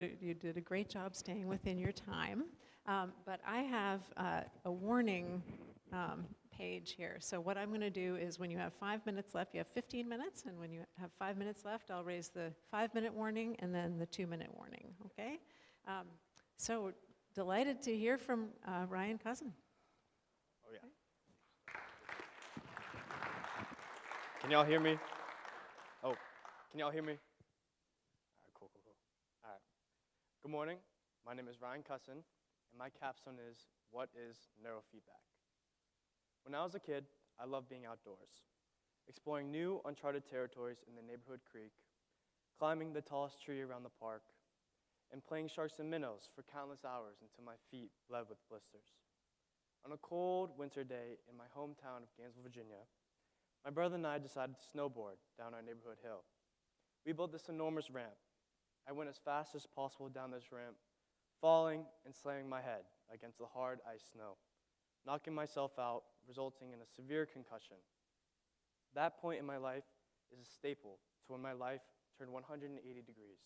You did a great job staying within your time. But I have a warning page here. So what I'm going to do is when you have 5 minutes left, you have 15 minutes, and when you have 5 minutes left, I'll raise the 5-minute warning and then the 2-minute warning, okay? So delighted to hear from Ryan Cousin. Oh, yeah. Can y'all hear me? Oh, can y'all hear me? All right, cool. All right. Good morning. My name is Ryan Cusson, and my capstone is, what is neurofeedback? When I was a kid, I loved being outdoors, exploring new, uncharted territories in the neighborhood creek, climbing the tallest tree around the park, and playing sharks and minnows for countless hours until my feet bled with blisters. On a cold winter day in my hometown of Gainesville, Virginia, my brother and I decided to snowboard down our neighborhood hill. We built this enormous ramp. I went as fast as possible down this ramp, falling and slamming my head against the hard ice snow, knocking myself out, resulting in a severe concussion. That point in my life is a staple to when my life turned 180 degrees.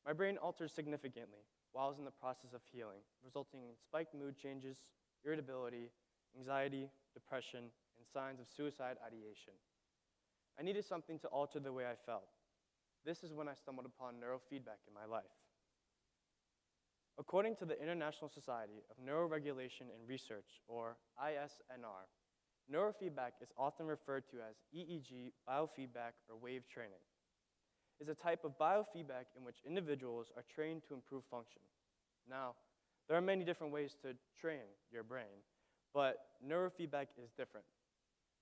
My brain altered significantly while I was in the process of healing, resulting in spiked mood changes, irritability, anxiety, depression, and signs of suicide ideation. I needed something to alter the way I felt. This is when I stumbled upon neurofeedback in my life. According to the International Society of Neuroregulation and Research, or ISNR, neurofeedback is often referred to as EEG biofeedback or wave training. It's a type of biofeedback in which individuals are trained to improve function. Now, there are many different ways to train your brain, but neurofeedback is different.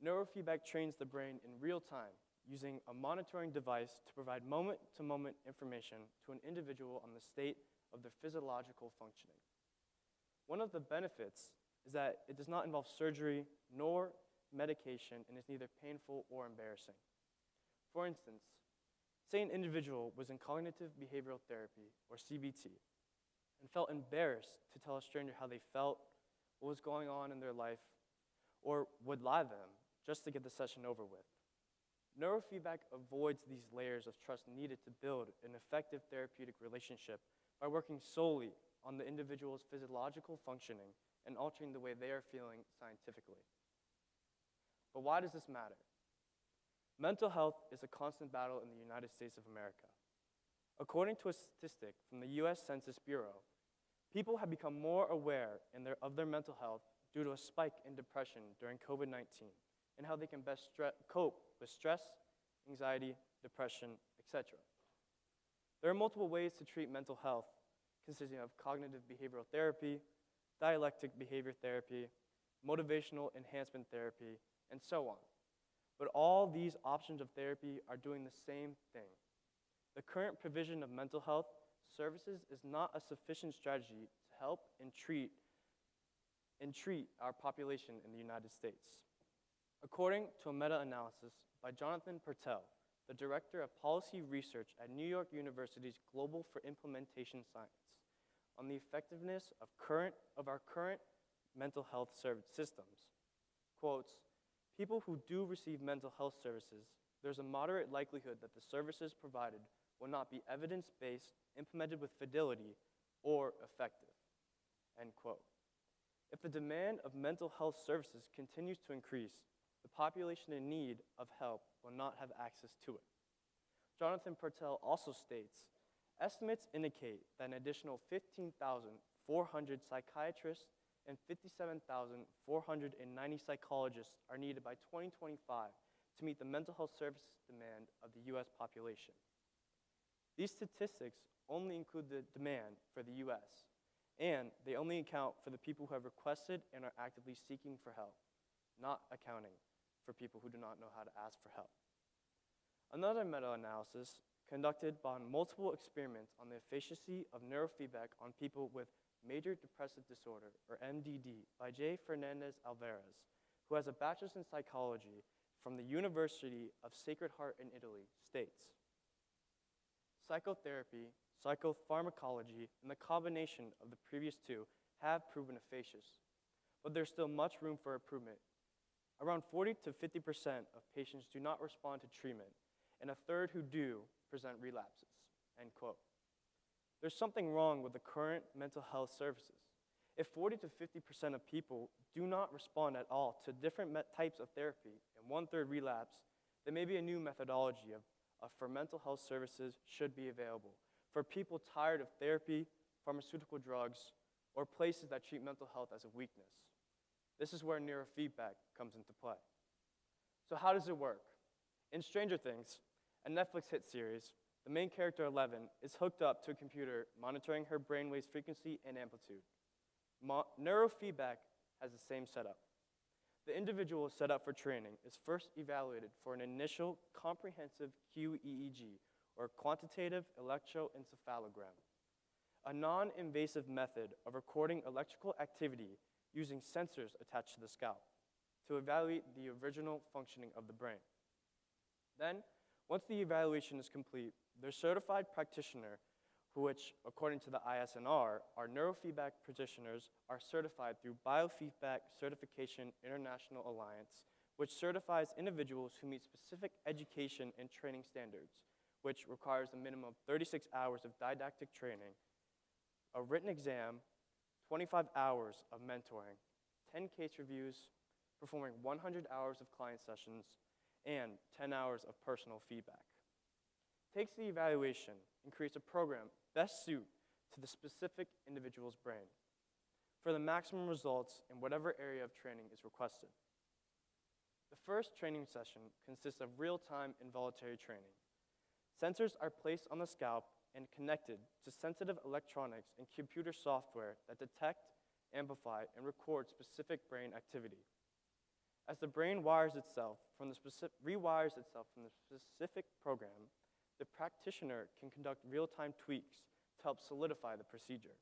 Neurofeedback trains the brain in real time using a monitoring device to provide moment-to-moment information to an individual on the state of their physiological functioning. One of the benefits is that it does not involve surgery nor medication and is neither painful or embarrassing. For instance, say an individual was in cognitive behavioral therapy, or CBT, and felt embarrassed to tell a stranger how they felt, what was going on in their life, or would lie to them just to get the session over with. Neurofeedback avoids these layers of trust needed to build an effective therapeutic relationship by working solely on the individual's physiological functioning and altering the way they are feeling scientifically. But why does this matter? Mental health is a constant battle in the United States of America. According to a statistic from the US Census Bureau, people have become more aware of their mental health due to a spike in depression during COVID-19 and how they can best cope with stress, anxiety, depression, etc. There are multiple ways to treat mental health, consisting of cognitive behavioral therapy, dialectic behavior therapy, motivational enhancement therapy, and so on. But all these options of therapy are doing the same thing. The current provision of mental health services is not a sufficient strategy to help and treat our population in the United States. According to a meta-analysis by Jonathan Pertell, the director of policy research at New York University's Global for Implementation Science, on the effectiveness of our current mental health service systems, quotes, people who do receive mental health services, there's a moderate likelihood that the services provided will not be evidence-based, implemented with fidelity, or effective, end quote. If the demand of mental health services continues to increase, the population in need of help will not have access to it. Jonathan Pertell also states, estimates indicate that an additional 15,400 psychiatrists and 57,490 psychologists are needed by 2025 to meet the mental health services demand of the US population. These statistics only include the demand for the US, and they only account for the people who have requested and are actively seeking for help, not accounting for people who do not know how to ask for help. Another meta-analysis conducted on multiple experiments on the efficacy of neurofeedback on people with major depressive disorder, or MDD, by J. Fernandez Alvarez, who has a bachelor's in psychology from the University of Sacred Heart in Italy, states, psychotherapy, psychopharmacology, and the combination of the previous two have proven efficacious, but there's still much room for improvement. Around 40 to 50% of patients do not respond to treatment, and a third who do present relapses, end quote. there's something wrong with the current mental health services. If 40 to 50% of people do not respond at all to different types of therapy and 1/3 relapse, then maybe a new methodology for mental health services should be available for people tired of therapy, pharmaceutical drugs, or places that treat mental health as a weakness. This is where neurofeedback comes into play. So how does it work? In Stranger Things, a Netflix hit series, the main character, Eleven, is hooked up to a computer monitoring her brainwave's frequency and amplitude. Neurofeedback has the same setup. The individual set up for training is first evaluated for an initial comprehensive QEEG, or quantitative electroencephalogram, a non-invasive method of recording electrical activity using sensors attached to the scalp to evaluate the original functioning of the brain. Then, once the evaluation is complete, their certified practitioner, which, according to the ISNR, our neurofeedback practitioners are certified through Biofeedback Certification International Alliance, which certifies individuals who meet specific education and training standards, which requires a minimum of 36 hours of didactic training, a written exam, 25 hours of mentoring, 10 case reviews, performing 100 hours of client sessions, and 10 hours of personal feedback. Takes the evaluation and creates a program best suited to the specific individual's brain for the maximum results in whatever area of training is requested. The first training session consists of real-time involuntary training. Sensors are placed on the scalp and connected to sensitive electronics and computer software that detect, amplify, and record specific brain activity. As the brain rewires itself from the specific program, the practitioner can conduct real-time tweaks to help solidify the procedure.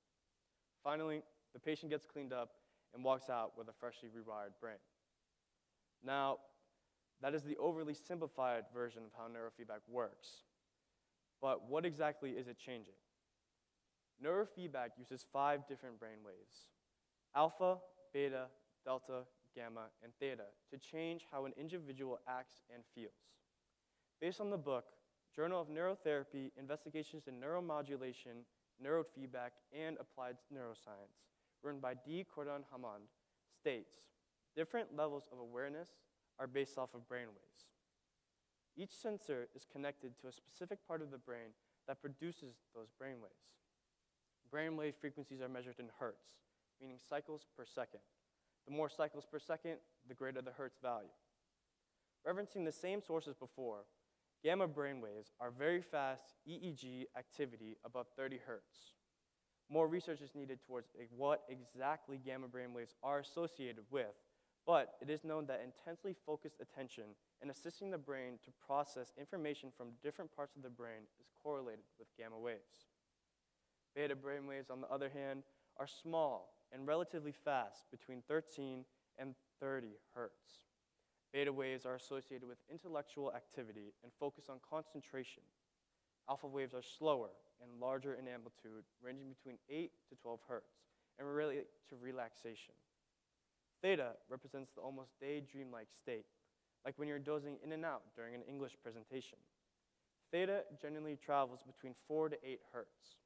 Finally, the patient gets cleaned up and walks out with a freshly rewired brain. Now, that is the overly simplified version of how neurofeedback works. But what exactly is it changing? Neurofeedback uses 5 different brain waves: alpha, beta, delta, gamma, and theta to change how an individual acts and feels. Based on the book, Journal of Neurotherapy, Investigations in Neuromodulation, Neurofeedback, and Applied Neuroscience, written by D. Cordon Hammond, states, different levels of awareness are based off of brainwaves. Each sensor is connected to a specific part of the brain that produces those brainwaves. Brainwave frequencies are measured in hertz, meaning cycles per second. The more cycles per second, the greater the hertz value. Referencing the same sources before, gamma brainwaves are very fast EEG activity above 30 hertz. More research is needed towards what exactly gamma brainwaves are associated with, but it is known that intensely focused attention and assisting the brain to process information from different parts of the brain is correlated with gamma waves. Beta brainwaves, on the other hand, are small and relatively fast, between 13 and 30 hertz. Beta waves are associated with intellectual activity and focus on concentration. Alpha waves are slower and larger in amplitude, ranging between 8 to 12 hertz, and relate to relaxation. Theta represents the almost daydream-like state, like when you're dozing in and out during an English presentation. Theta generally travels between 4 to 8 hertz.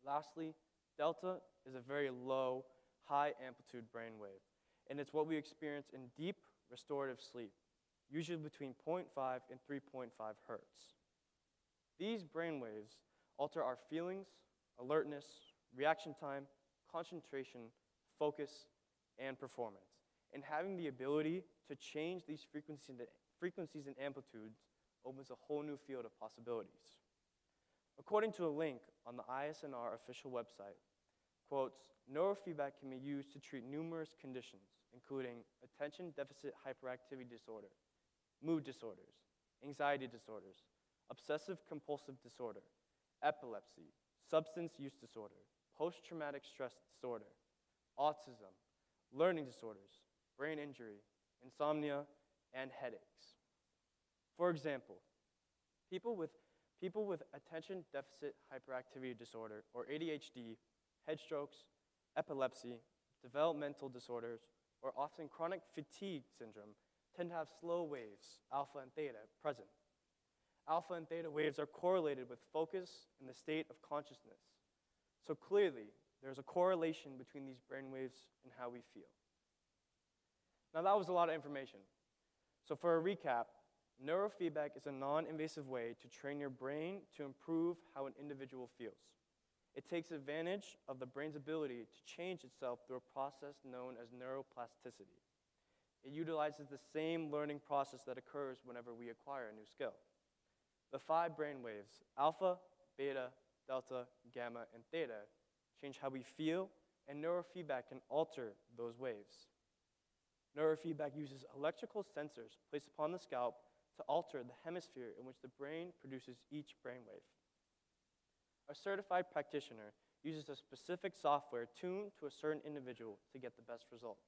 Lastly, delta is a very low, high-amplitude brainwave, and it's what we experience in deep, restorative sleep, usually between 0.5 and 3.5 hertz. These brainwaves alter our feelings, alertness, reaction time, concentration, focus, and performance. And having the ability to change these frequencies and amplitudes opens a whole new field of possibilities. According to a link on the ISNR official website, quotes, neurofeedback can be used to treat numerous conditions, including attention deficit hyperactivity disorder, mood disorders, anxiety disorders, obsessive compulsive disorder, epilepsy, substance use disorder, post-traumatic stress disorder, autism, learning disorders, brain injury, insomnia, and headaches. For example, people with attention deficit hyperactivity disorder, or ADHD, head strokes, epilepsy, developmental disorders, or often chronic fatigue syndrome tend to have slow waves, alpha and theta, present. Alpha and theta waves are correlated with focus and the state of consciousness, So clearly, there's a correlation between these brainwaves and how we feel. Now that was a lot of information. So for a recap, neurofeedback is a non-invasive way to train your brain to improve how an individual feels. It takes advantage of the brain's ability to change itself through a process known as neuroplasticity. It utilizes the same learning process that occurs whenever we acquire a new skill. The 5 brain waves, alpha, beta, delta, gamma, and theta, change how we feel, and neurofeedback can alter those waves. Neurofeedback uses electrical sensors placed upon the scalp to alter the hemisphere in which the brain produces each brainwave. A certified practitioner uses a specific software tuned to a certain individual to get the best results.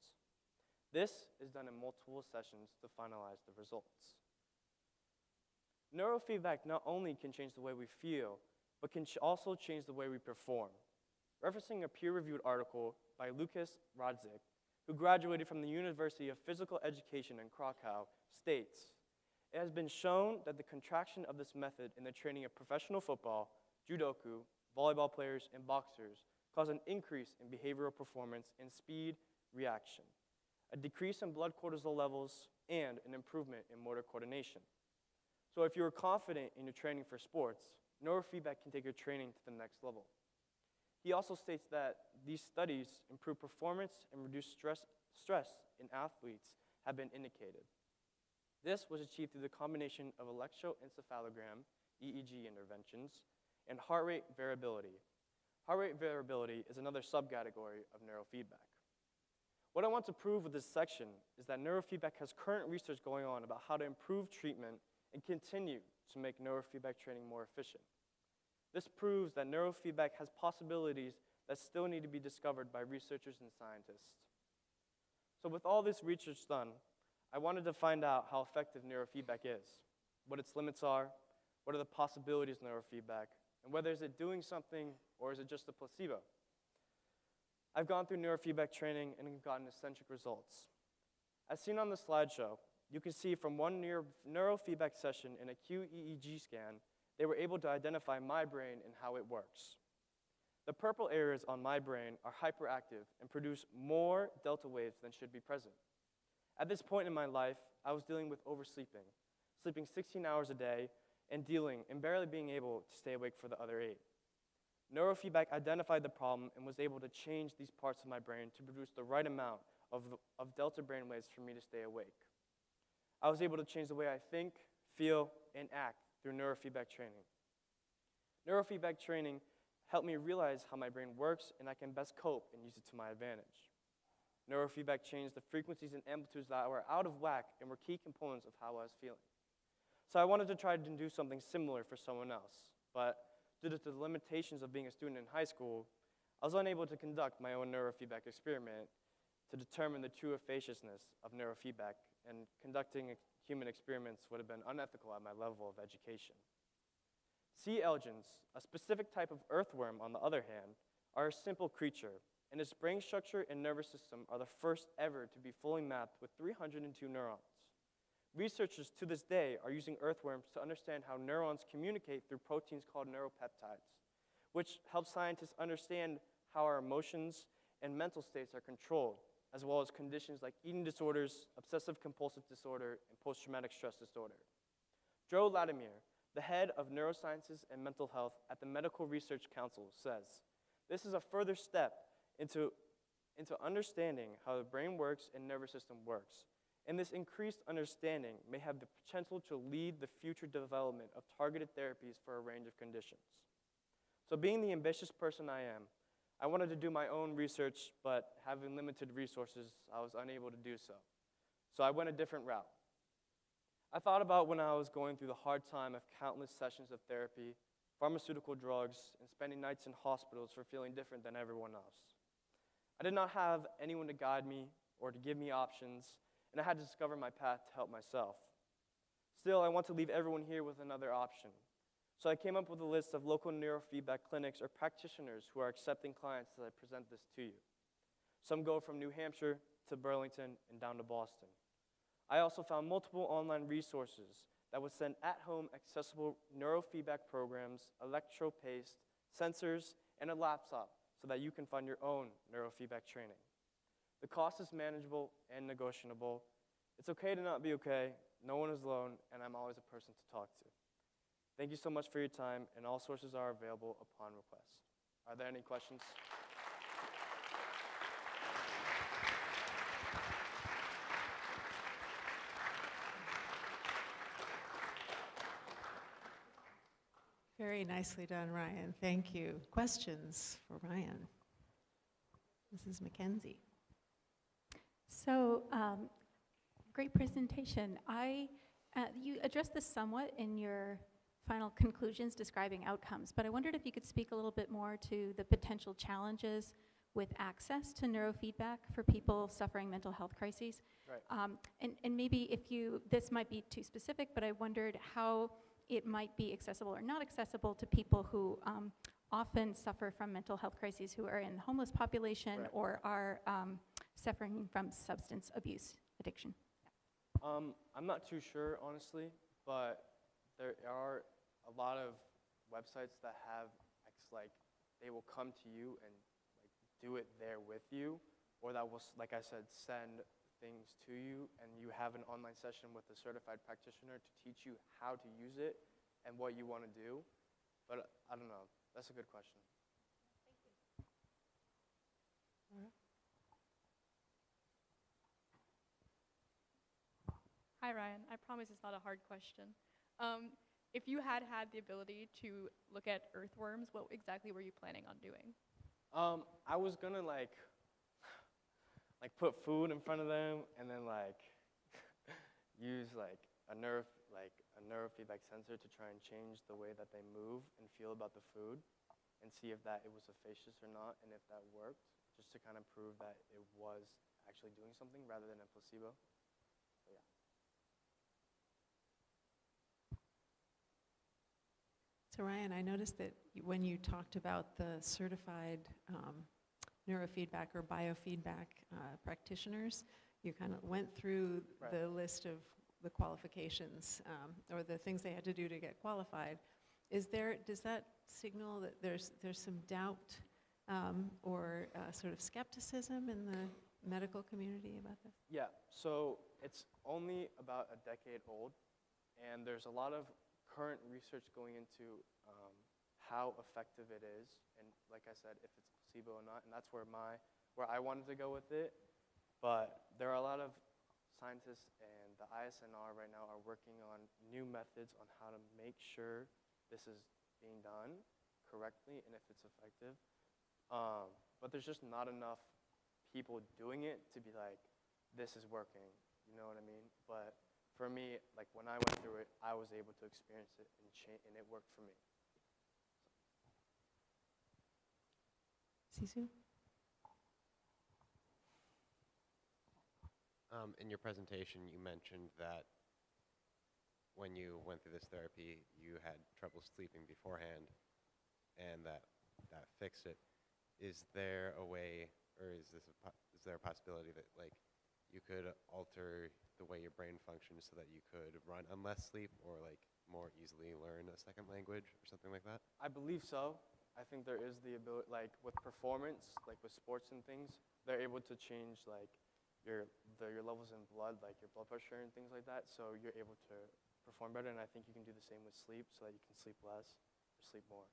This is done in multiple sessions to finalize the results. Neurofeedback not only can change the way we feel, but can also change the way we perform. Referencing a peer-reviewed article by Lukas Radzik, who graduated from the University of Physical Education in Krakow, states, "It has been shown that the contraction of this method in the training of professional football, judoku, volleyball players, and boxers cause an increase in behavioral performance and speed reaction, a decrease in blood cortisol levels, and an improvement in motor coordination." So if you're confident in your training for sports, neurofeedback can take your training to the next level. He also states that these studies improve performance and reduce stress in athletes have been indicated. This was achieved through the combination of electroencephalogram, EEG interventions, and heart rate variability. Heart rate variability is another subcategory of neurofeedback. What I want to prove with this section is that neurofeedback has current research going on about how to improve treatment and continue to make neurofeedback training more efficient. This proves that neurofeedback has possibilities that still need to be discovered by researchers and scientists. So with all this research done, I wanted to find out how effective neurofeedback is, what its limits are, what are the possibilities of neurofeedback, and whether is it doing something or is it just a placebo. I've gone through neurofeedback training and have gotten eccentric results. As seen on the slideshow, you can see from one neurofeedback session in a QEEG scan, they were able to identify my brain and how it works. The purple areas on my brain are hyperactive and produce more delta waves than should be present. At this point in my life, I was dealing with oversleeping, sleeping 16 hours a day, and barely being able to stay awake for the other 8. Neurofeedback identified the problem and was able to change these parts of my brain to produce the right amount of delta brainwaves for me to stay awake. I was able to change the way I think, feel, and act through neurofeedback training. Neurofeedback training helped me realize how my brain works and I can best cope and use it to my advantage. Neurofeedback changed the frequencies and amplitudes that were out of whack and were key components of how I was feeling. So I wanted to try to do something similar for someone else, but due to the limitations of being a student in high school, I was unable to conduct my own neurofeedback experiment to determine the true efficaciousness of neurofeedback, and conducting human experiments would have been unethical at my level of education. C. elegans, a specific type of earthworm on the other hand, are a simple creature, and its brain structure and nervous system are the first ever to be fully mapped with 302 neurons. Researchers to this day are using earthworms to understand how neurons communicate through proteins called neuropeptides, which help scientists understand how our emotions and mental states are controlled, as well as conditions like eating disorders, obsessive-compulsive disorder, and post-traumatic stress disorder. Joe Latimer, the head of neurosciences and mental health at the Medical Research Council, says, "This is a further step into understanding how the brain works and nervous system works, and this increased understanding may have the potential to lead the future development of targeted therapies for a range of conditions." So being the ambitious person I am, I wanted to do my own research, but having limited resources, I was unable to do so. So I went a different route. I thought about when I was going through the hard time of countless sessions of therapy, pharmaceutical drugs, and spending nights in hospitals for feeling different than everyone else. I did not have anyone to guide me or to give me options, and I had to discover my path to help myself. Still, I want to leave everyone here with another option. So I came up with a list of local neurofeedback clinics or practitioners who are accepting clients as I present this to you. Some go from New Hampshire to Burlington and down to Boston. I also found multiple online resources that would send at-home accessible neurofeedback programs, electro-paced, sensors, and a laptop so that you can find your own neurofeedback training. The cost is manageable and negotiable. It's okay to not be okay. No one is alone, and I'm always a person to talk to. Thank you so much for your time, and all sources are available upon request. Are there any questions? Very nicely done, Ryan. Thank you. Questions for Ryan? Mrs. McKenzie. So, great presentation. You addressed this somewhat in your final conclusions describing outcomes, but I wondered if you could speak a little bit more to the potential challenges with access to neurofeedback for people suffering mental health crises. Right. And maybe this might be too specific, but I wondered how it might be accessible or not accessible to people who often suffer from mental health crises, who are in the homeless population, Right. or are suffering from substance abuse addiction. I'm not too sure, honestly, but there are a lot of websites that have, like, they will come to you and like do it there with you, or that will, like I said, send things to you, and you have an online session with a certified practitioner to teach you how to use it and what you want to do. But I don't know. That's a good question. Hi, Ryan. I promise it's not a hard question. If you had the ability to look at earthworms, what exactly were you planning on doing? I was gonna like put food in front of them, and then use a neurofeedback sensor to try and change the way that they move and feel about the food, and see if it was efficacious or not, and if that worked, just to kind of prove that it was actually doing something rather than a placebo. So, yeah. So Ryan, I noticed that when you talked about the certified neurofeedback or biofeedback practitioners, you kind of went through Right. the list of the qualifications or the things they had to do to get qualified. Does that signal that there's some doubt or sort of skepticism in the medical community about this? Yeah, so it's only about a decade old, and there's a lot of current research going into how effective it is, and like I said, if it's placebo or not, and that's where I wanted to go with it. But there are a lot of scientists, and the ISNR right now are working on new methods on how to make sure this is being done correctly and if it's effective. But there's just not enough people doing it to be like, this is working, you know what I mean? But for me, like when I went through it, I was able to experience it and it worked for me. Sisu? In your presentation, you mentioned that when you went through this therapy, you had trouble sleeping beforehand, and that fixed it. Is there a way, or is there a possibility that you could alter the way your brain functions so that you could run on less sleep, or more easily learn a second language or something like that? I believe so. I think there is the ability, with performance, with sports and things, they're able to change your levels in blood, your blood pressure and things like that, so you're able to perform better, and I think you can do the same with sleep so that you can sleep less or sleep more.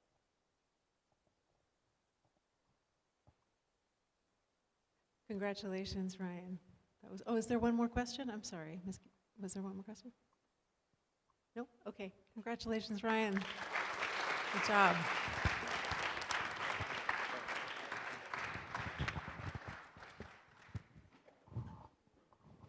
Congratulations, Ryan. Is there one more question? I'm sorry. Was there one more question? No? Okay. Congratulations, Ryan. Good job.